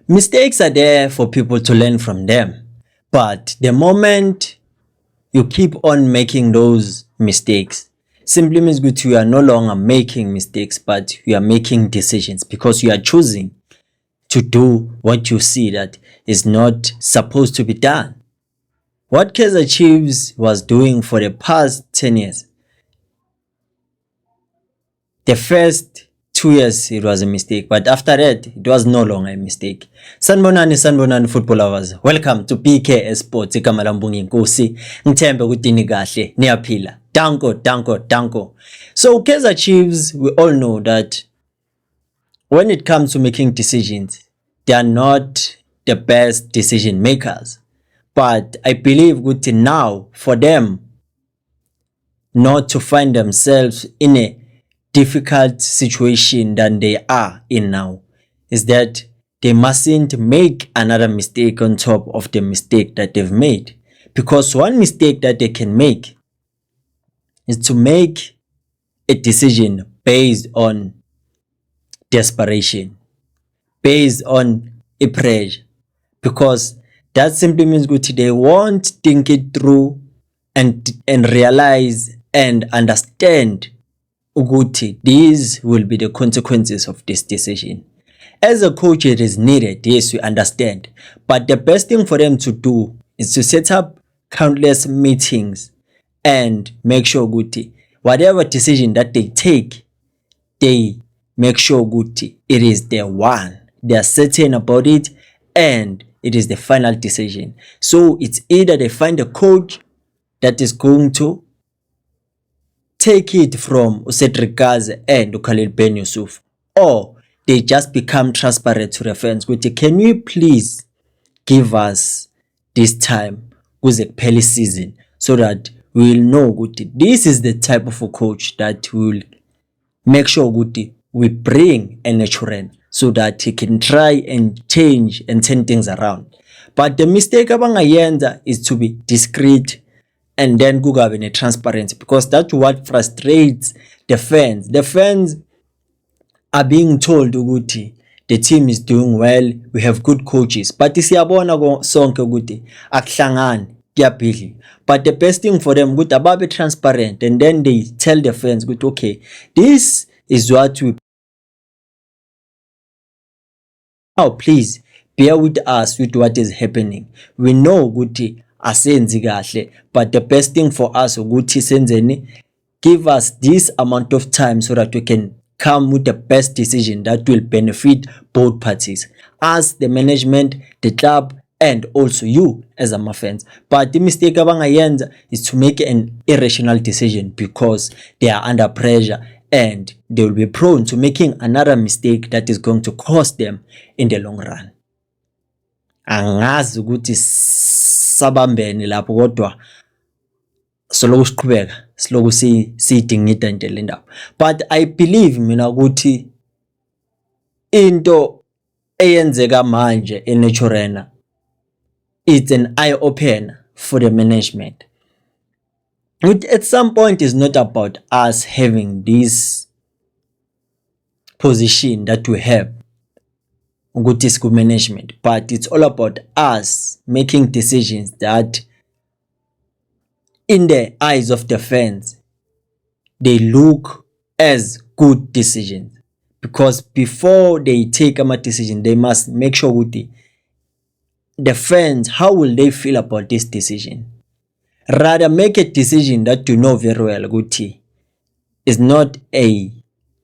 Mistakes are there for people to learn from them. But the moment you keep on making those mistakes, simply means that you are no longer making mistakes, but you are making decisions because you are choosing to do what you see that is not supposed to be done. What Kaizer Chiefs was doing for the past 10 years, the first 2 years it was a mistake, but after that it was no longer a mistake. Sanibonani football lovers, welcome to PK Sports. Igama lami Mbongi Nkosi, ngithembe ukuthi nikahle niyaphila. Danko. So Kaizer Chiefs, we all know that when it comes to making decisions, they are not the best decision makers. But I believe good now for them not to find themselves in a difficult situation than they are in now is that they mustn't make another mistake on top of the mistake that they've made. Because one mistake that they can make is to make a decision based on desperation, based on a pressure, because that simply means good they won't think it through and realize and understand ukuthi these will be the consequences of this decision. As a coach, it is needed, yes, we understand, but the best thing for them to do is to set up countless meetings and make sure ukuthi whatever decision that they take, they make sure ukuthi it is the one, they are certain about it, and it is the final decision. So it's either they find a coach that is going to take it from Cedric Gaza and Khalil Ben Yusuf, or they just become transparent to the fans. Can you please give us this time with a Pele season so that we will know this is the type of a coach that will make sure we bring a natural so that he can try and change and turn things around. But the mistake abangayenza is to be discreet and then kukabe ne transparency, because that's what frustrates the fans. The fans are being told ukuthi the team is doing well, we have good coaches, but siyabona sonke ukuthi akuhlangani kuyabhidla. But the best thing for them ukuthi ababe transparent and then they tell the fans ukuthi okay, this is what we now, please bear with us with what is happening. We know ukuthi asenzi kahle, but the best thing for us ukuthi senzeni, give us this amount of time so that we can come with the best decision that will benefit both parties, us, the management, the club, and also you as a fans. But the mistake abangayenza is to make an irrational decision because they are under pressure and they will be prone to making another mistake that is going to cost them in the long run. Angazi ukuthi sabambene lapho kodwa soloku siqhubeka siloku sidingida into le ndaba. But I believe mina ukuthi into eyenzeka manje eNaturena, it's an eye opener for the management. At some point it's not about us having this position that we have ukuthi siku management, but it's all about us making decisions that in the eyes of the fans they look as good decisions, because before they take a decision they must make sure ukuthi the fans, how will they feel about this decision. Rather make a decision that you know very well ukuthi is not a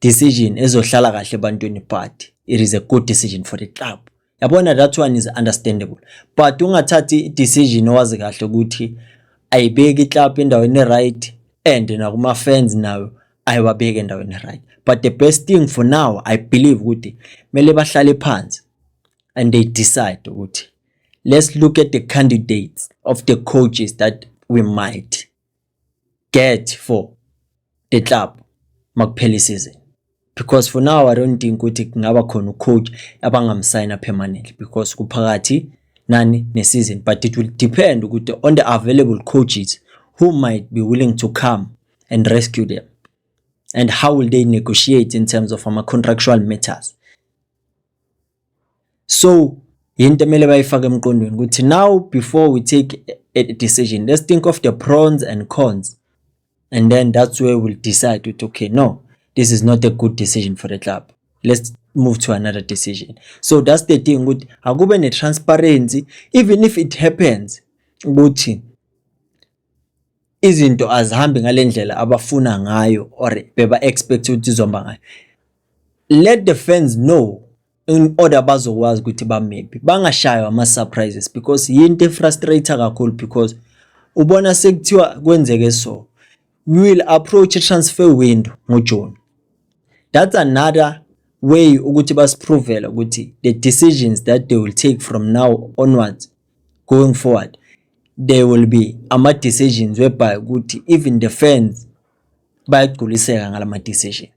decision ezohlala kahle ebantwini, but it is a good decision for the club. Yabona, that one is understandable, but ungathathi decision owazi kahle ukuthi ayibeke iclub endaweni right and nakuma fans nawo ayibabeke endaweni right. But the best thing for now, I believe ukuthi mele bahlale phansi and they decide ukuthi let's look at the candidates of the coaches that we might get for the club makuphela season. Because for now I don't think ukuthi kungaba khona coach abangamsigna permanently because kuphakathi nani ne-season, but it will depend ukuthi on the available coaches who might be willing to come and rescue them, and how will they negotiate in terms of contractual matters. So Into emele bayifake emqondweni ukuthi now before we take a decision, let's think of the pros and cons, and then that's where we'll decide that, okay, no, this is not a good decision for the club, let's move to another decision. So that's the thing, ukuthi akube ne transparency even if it happens ukuthi izinto azihambi ngalendlela abafuna ngayo or beba expect ukuthi izomba ngayo. Let the fans know in order bazokwazi ukuthi maybe bangashaywa ama surprises, because yinto frustrator kakhulu, because ubona sekuthiwa kwenzeke so, we will approach a transfer window ngoJune. That's another way ukuthi basiprovela ukuthi the decisions that they will take from now onwards going forward, there will be ama decisions whereby ukuthi even the fans bayagculiseka ngalama decisions.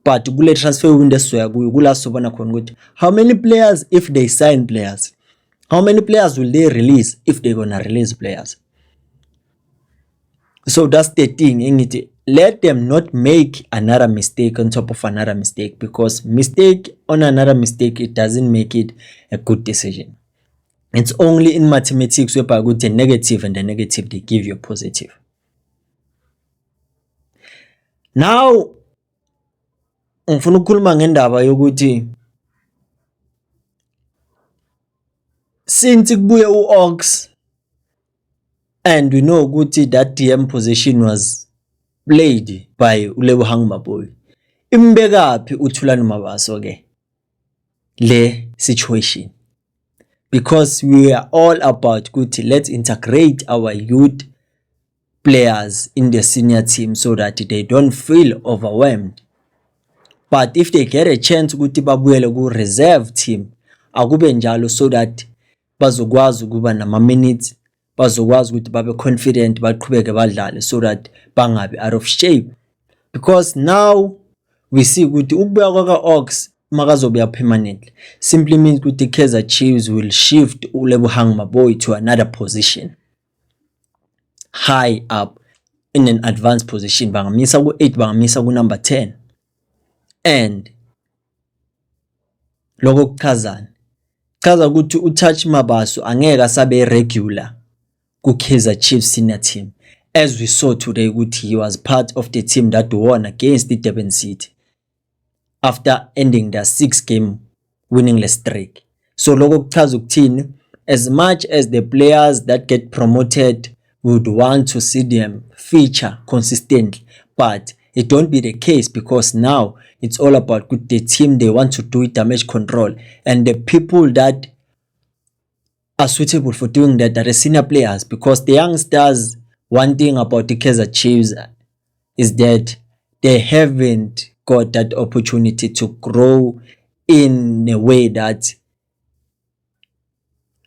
But kule transfer window soya kuyo kula sobona khona ukuthi how many players, if they sign players, how many players will they release if they gonna release players. So that's the thing, ngithi let them not make another mistake on top of another mistake, because mistake on another mistake, it doesn't make it a good decision. It's only in mathematics whereby good the negative and the negative they give you a positive. Now ngifuna ukukhuluma ngendaba yokuthi since kubuye uOx and we know ukuthi that DM position was played by uLebohang Maboyi, imbekaphi uThulani Mabaso ke le situation, because we are all about ukuthi let's integrate our youth players in the senior team so that they don't feel overwhelmed. But if they get a chance ukuthi babuyele ku reserve team, akube njalo, so that bazokwazi ukuba nama minutes, bazokwazi ukuthi babe confident baqhubeke badlale, so that bangabi out of shape. Because now we see ukuthi ukubuya kwaOx makazobuya permanently simply means ukuthi Kaizer Chiefs will shift uLebohang Maboyi to another position high up in an advanced position, bangamisa ku8, bangamisa ku number 10. And lokho kuchazana chaza ukuthi uTouch Mabaso angeke asabe regular ku Kaizer Chiefs senior team, as we saw today ukuthi he was part of the team that won against the Durban City after ending their 6-game winningless streak. So lokho kuchaza ukuthini, as much as the players that get promoted would want to see them feature consistently, but it don't be the case, because now it's all about the team, they want to do damage control, and the people that are suitable for doing that are the senior players. Because the youngsters, one thing about the Kaizer Chiefs is that they haven't got that opportunity to grow in a way that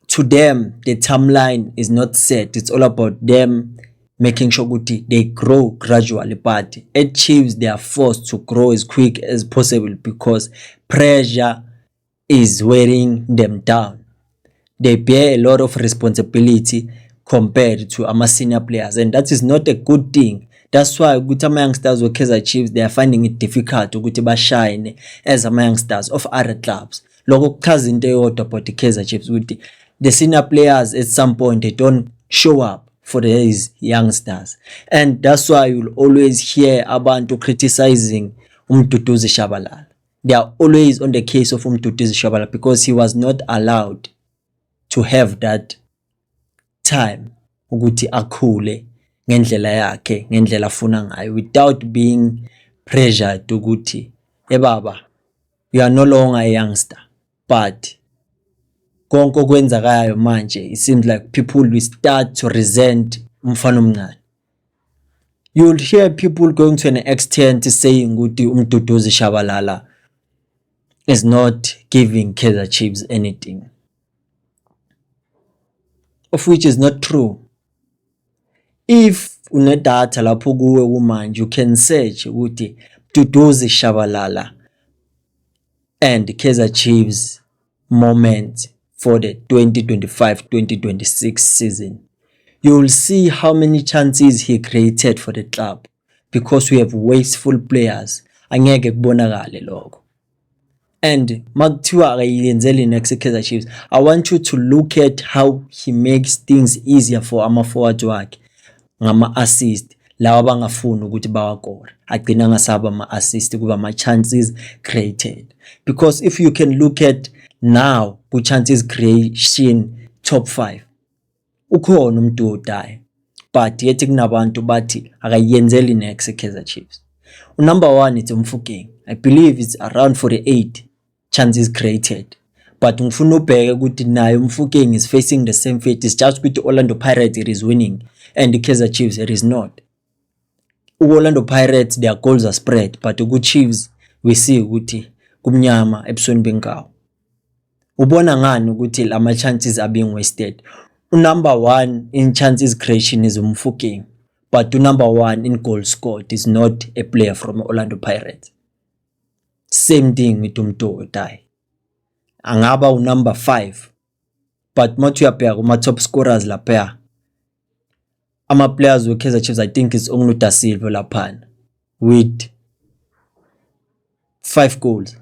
to them the timeline is not set. It's all about them making sure they grow gradually. But at Chiefs, they are forced to grow as quick as possible because pressure is wearing them down. They bear a lot of responsibility compared to our senior players, and that is not a good thing. That's why ama youngsters of Kaizer Chiefs, they are finding it difficult ukuthi bashine as ama youngsters of other clubs. Lokho kuchaza into eyodwa about the Kaizer Chiefs ukuthi the senior players at some point they don't show up for these youngsters, and that's why you'll always hear abantu criticizing Mduduzi Shabalala. They are always on the case of Mduduzi Shabalala because he was not allowed to have that time ukuthi akhule ngendlela yakhe, ngendlela afuna ngayo, without being pressured ukuthi baba, you are no longer a youngster. But konke okwenzakayo manje, it seems like people will start to resent umfana omncane. You'll hear people going to an extent saying ukuthi Mduduzi Shabalala is not giving Kaizer Chiefs anything, of which is not true. If unedata lapho kuwe kumanje, you can search ukuthi Mduduzi Shabalala and Kaizer Chiefs moment for the 2025-2026 season. You will see how many chances he created for the club, because we have wasteful players. Angeke kubonakale lokho. And makuthiwa akayenzeli next Kaizer Chiefs, I want you to look at how he makes things easier for ama-forward wakhe ngama-assist lawa abangafuni ukuthi bawakore, agcina ngasaba ama-assist kuba ama-chances created. Because if you can look at now ku-chances creation top 5 ukhona umuntu odayo, but yethi kunabantu bathi akayenzeli next Kaizer Chiefs. Number 1 it's Mofokeng. I believe it's around 48 chances created, but ngifuna ubheke ukuthi nayo Mofokeng is facing the same fate. It's just ukuthi Orlando Pirates it is winning and the Kaizer Chiefs it is not. Orlando Pirates their goals are spread, but ku Chiefs we see ukuthi kumnyama ebusweni benkawu. Ubona ngani ukuthi lama chances are being wasted? Number 1 in chances creation is Mofokeng, but number 1 in goal scored is not a player from Orlando Pirates. Same thing with umuntu odayi. Angaba number 5, but mathi uyabheka kuma top scorers lapha ama players we Kaizer Chiefs, I think it's only Da Silva laphana with 5 goals.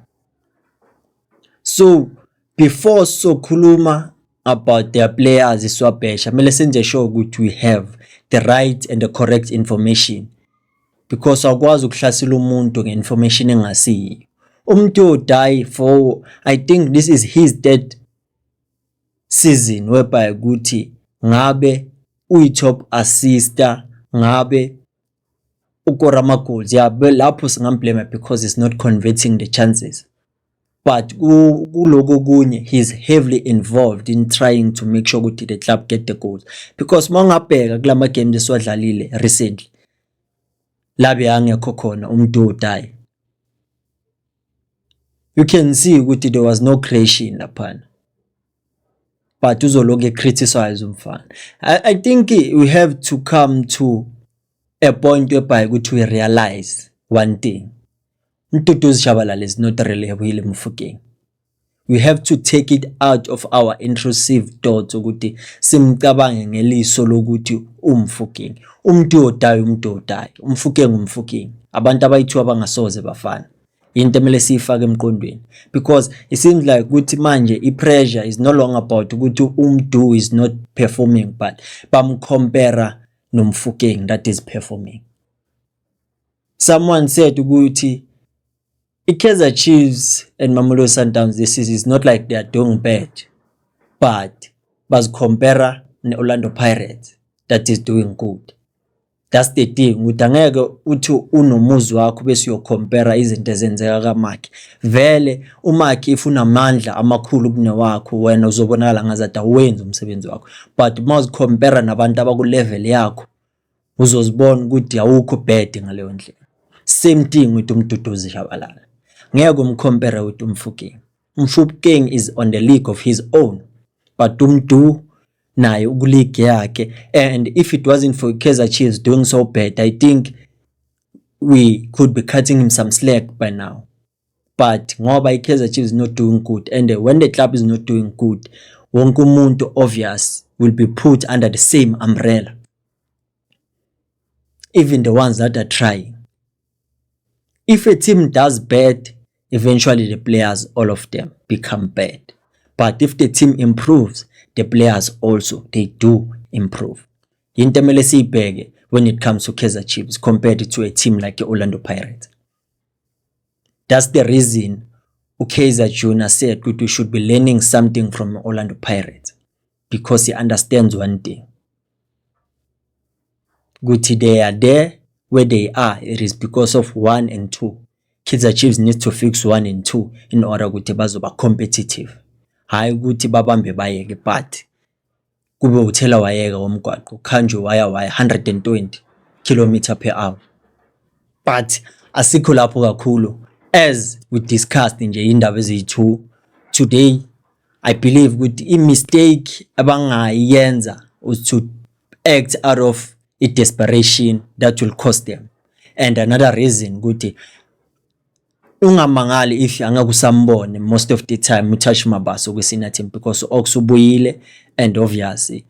So before sokhuluma about their players iswabhesha, mele senze sure ukuthi we have the right and the correct information, because akwazi ukuhlasela umuntu ngeinformation engasiyo. Umuntu odayi for, I think this is his 3rd season whereby ukuthi ngabe uyi-top assister, ngabe ukora ama-goals, lapho singamblame because he's not converting the chances. But kuloko kunye he's heavily involved in trying to make sure ukuthi the club get the goals, because mawungabheka kulama games esiwadlalile recently labe angekho khona umuntu odayi, you can see ukuthi there was no creation laphana, but uzoloke criticize umfana. I think we have to come to a point whereby ukuthi we realize one thing: Mduduzi Shabalala is not really Willie Mofokeng. We have to take it out of our intrusive thoughts ukuthi simcabange ngeliso lokuthi uMofokeng umuntu odayi Mofokeng abantu abayithiwa abangasoze bafana. Into emele siyifake emqondweni, because it seems like ukuthi manje i-pressure is no longer about ukuthi umuntu is not performing, but bamcompare noMofokeng that is performing. Someone said ukuthi Kaizer Chiefs and Mamelodi Sundowns this is not like they are doing bad, but compare Orlando Pirates that is doing good. That's the thing, ukuthi angeke uthi unomuzi wakho bese uyocompare izinto ezenzeka kaMakhi. Vele uMakhi ifuna amandla amakhulu kunewakho, wena uzobonakala ngazathi awenza umsebenzi wakho, but mawuzicompare nabantu abaku level yakho uzozibona ukuthi awukho bad ngaleyo ndlela. Same thing with uMduduzi Shabalala, ngeke umcompare with uMofokeng. uMofokeng is on the league of his own, but uMdu naye ukuleague yakhe, and if it wasn't for Kaizer Chiefs doing so bad, I think we could be cutting him some slack by now. But ngoba Kaizer Chiefs is not doing good, and when the club is not doing good, wonke umuntu obvious will be put under the same umbrella, even the ones that are trying. If a team does bad, eventually the players, all of them, become bad. But if the team improves, the players also, they do improve. Into emele siyibheke when it comes to Kaizer Chiefs compared to a team like the Orlando Pirates. That's the reason Kaizer Jr. said that we should be learning something from Orlando Pirates, because he understands one thing. Guti, they are there where they are, it is because of 1 and 2. Kaizer Chiefs needs to fix 1 and 2 in order ukuthi bazoba competitive. Hayi ukuthi babambe bayeke, but kube uthela wayeka womgwaqo khanjwe waya 120 km/h. But asikho lapho kakhulu, as we discussed nje indaba eziyi2 today. I believe ukuthi i-mistake abangayenza was to act out of a desperation that will cost them. And another reason ukuthi ungamangali if angeke usambone most of the time uTouch Mabaso kwesina team, because okusubuyile and obviously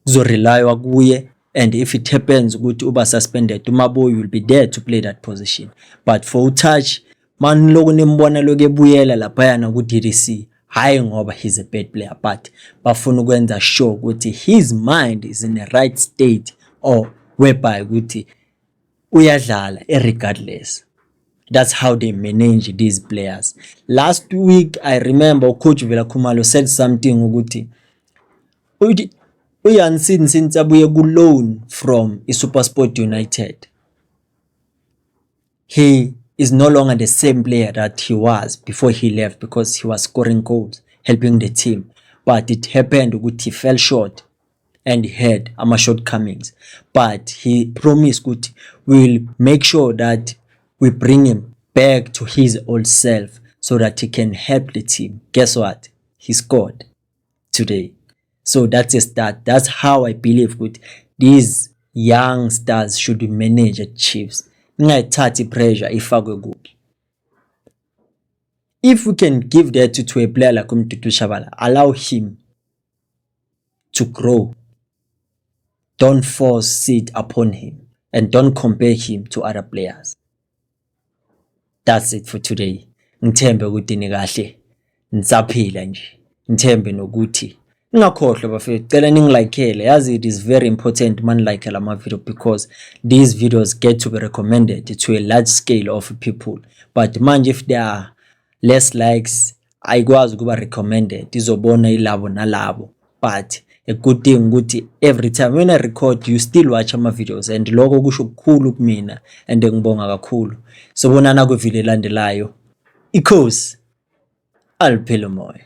kuzo rely kuye, and if it happens ukuthi uba suspended, uMaboyi will be there to play that position. But for uTouch Man loku nimbona loku ebuyela laphayana ku-DDC, hayi ngoba he's a bad player, but bafuna ukwenza sure ukuthi his mind is in the right state, or whereby ukuthi uyadlala regardless. That's how they manage these players. Last week I remember coach Vela Khumalo said something ukuthi uYansin since abuye ku loan from iSuperSport United, he is no longer the same player that he was before he left, because he was scoring goals, helping the team. But it happened that he fell short and he had shortcomings. But he promised that we will make sure that we bring him back to his old self so that he can help the team. Guess what? He scored today. So that's a start. That's how I believe that these young stars should be managed at Chiefs. Ngayithathi pressure ifakwe kuphi. If we can give that to a player like Mdudu Shabalala, allow him to grow. Don't force it upon him and don't compare him to other players. That's it for today. Ngithembe ukuthi nikahle, nisaphila nje. Ngithembe nokuthi ningakhohlwa bafethu, cela ningilikeele. Yazi it is very important man like la video, because these videos get to be recommended to a large scale of people. But manje if there are less likes, ayikwazi ukuba recommended, izobona ilabo nalabo. But a good thing ukuthi every time when I record you still watch my videos, and lokho kusho kukhulu kumina and ngibonga kakhulu. Sobonana kwivideo elandelayo. Ikhosi aliphile umoya.